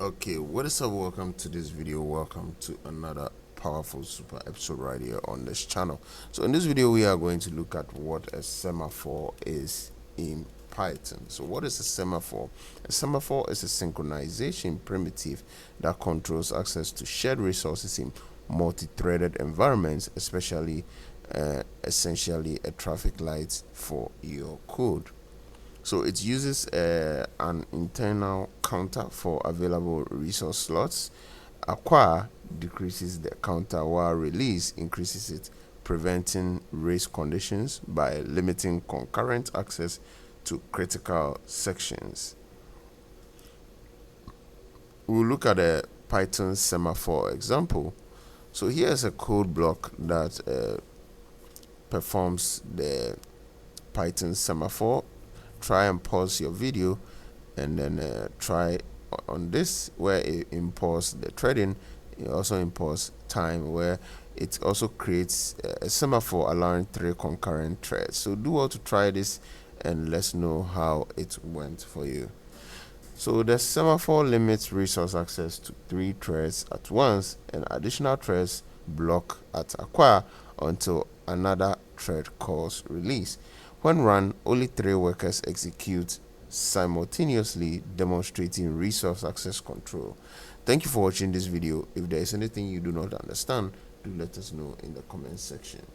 Okay, what is up? Welcome to this video. Welcome to another powerful super episode right here on this channel. So in this video we are going to look at what a semaphore is in Python. So what is a semaphore? A semaphore is a synchronization primitive that controls access to shared resources in multi-threaded environments, especially essentially a traffic light for your code. So it uses an internal counter for available resource slots. Acquire decreases the counter while release increases it, preventing race conditions by limiting concurrent access to critical sections. We'll look at a Python Semaphore example. So here's a code block that performs the Python Semaphore. Try and pause your video and then try on this where it imports the threading. It also imports time, where it also creates a semaphore allowing 3 concurrent threads. So do well to try this and let's know how it went for you. So the semaphore limits resource access to 3 threads at once, and additional threads block at acquire until another thread calls release. When run, only 3 workers execute simultaneously, demonstrating resource access control. Thank you for watching this video. If there is anything you do not understand, do let us know in the comment section.